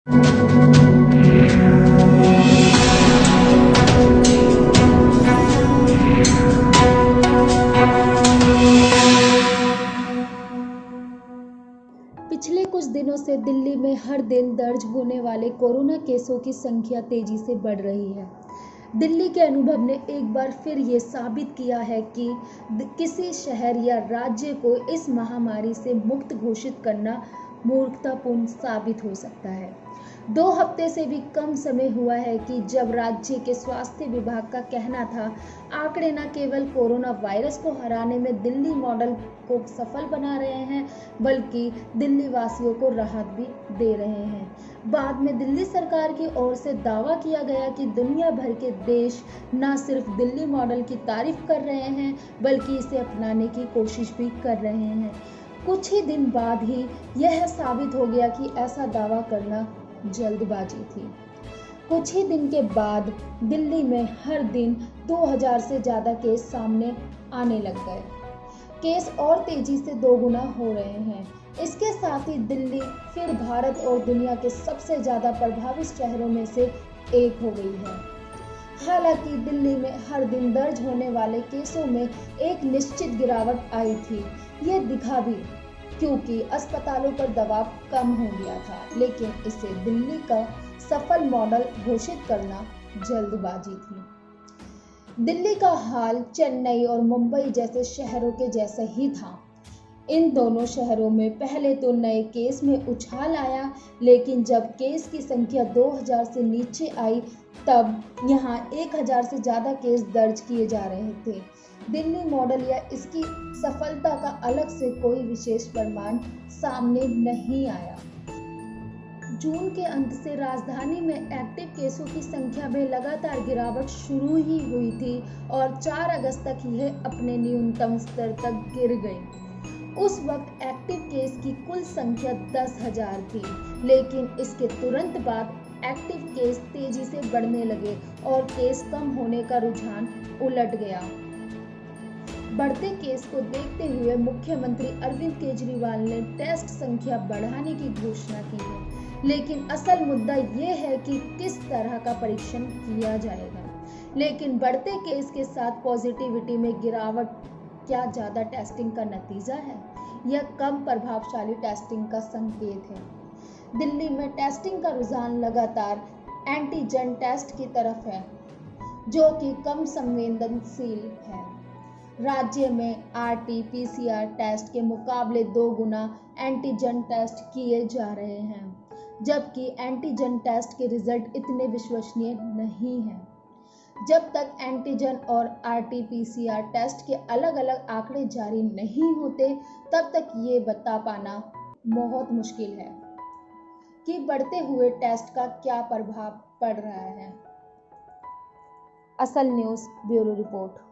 पिछले कुछ दिनों से दिल्ली में हर दिन दर्ज होने वाले कोरोना केसों की संख्या तेजी से बढ़ रही है। दिल्ली के अनुभव ने एक बार फिर ये साबित किया है कि किसी शहर या राज्य को इस महामारी से मुक्त घोषित करना मूर्खतापूर्ण साबित हो सकता है। 2 हफ्ते से भी कम समय हुआ है कि जब राज्य के स्वास्थ्य विभाग का कहना था, आंकड़े न केवल कोरोना वायरस को हराने में दिल्ली मॉडल को सफल बना रहे हैं, बल्कि दिल्ली वासियों को राहत भी दे रहे हैं। बाद में दिल्ली सरकार की ओर से दावा किया गया कि दुनिया भर के देश न सिर्फ दिल्ली मॉडल की तारीफ कर रहे हैं, बल्कि इसे अपनाने की कोशिश भी कर रहे हैं। कुछ ही दिन बाद ही यह साबित हो गया कि ऐसा दावा करना जल्दबाजी थी। कुछ ही दिन के बाद दिल्ली में हर दिन 2000 से ज़्यादा केस सामने आने लग गए। केस और तेजी से दोगुना हो रहे हैं। इसके साथ ही दिल्ली फिर भारत और दुनिया के सबसे ज़्यादा प्रभावित शहरों में से एक हो गई है। हालांकि दिल्ली में हर दिन दर्ज होने वाले केसों में एक निश्चित गिरावट आई थी। ये दिखा भी क्योंकि अस्पतालों पर दबाव कम हो गया था, लेकिन इसे दिल्ली का सफल मॉडल घोषित करना जल्दबाजी थी। दिल्ली का हाल चेन्नई और मुंबई जैसे शहरों के जैसा ही था। इन दोनों शहरों में पहले तो नए केस में उछाल आया, लेकिन जब केस की संख्या 2000 से नीचे आई, तब यहाँ 1000 से ज़्यादा केस दर्ज किए जा रहे थे। दिल्ली मॉडल या इसकी सफलता का अलग से कोई विशेष प्रमाण सामने नहीं आया। जून के अंत से राजधानी में एक्टिव केसों की संख्या में लगातार गिरावट शुरू ही हुई थी और 4 अगस्त तक यह अपने न्यूनतम स्तर तक गिर गई। उस वक्त एक्टिव केस की कुल संख्या 10,000 थी, लेकिन इसके तुरंत बाद एक्टिव केस तेजी से बढ़ने लगे और केस कम होने का रुझान उलट गया। बढ़ते केस को देखते हुए मुख्यमंत्री अरविंद केजरीवाल ने टेस्ट संख्या बढ़ाने की घोषणा की है, लेकिन असल मुद्दा ये है कि किस तरह का परीक्षण किया जाएगा। लेकिन बढ़ते केस के साथ पॉजिटिविटी में गिरावट क्या ज़्यादा टेस्टिंग का नतीजा है या कम प्रभावशाली टेस्टिंग का संकेत है? दिल्ली में टेस्टिंग का रुझान लगातार एंटीजन टेस्ट की तरफ है, जो कि कम संवेदनशील है। राज्य में RT-PCR टेस्ट के मुकाबले 2 गुना एंटीजन टेस्ट किए जा रहे हैं, जबकि एंटीजन टेस्ट के रिजल्ट इतने विश्वसनीय नहीं हैं। जब तक एंटीजन और RT-PCR टेस्ट के अलग-अलग आंकड़े जारी नहीं होते, तब तक ये बता पाना बहुत मुश्किल है कि बढ़ते हुए टेस्ट का क्या प्रभाव पड़ रहा है। असल न्यूज़ ब्यूरो रिपोर्ट।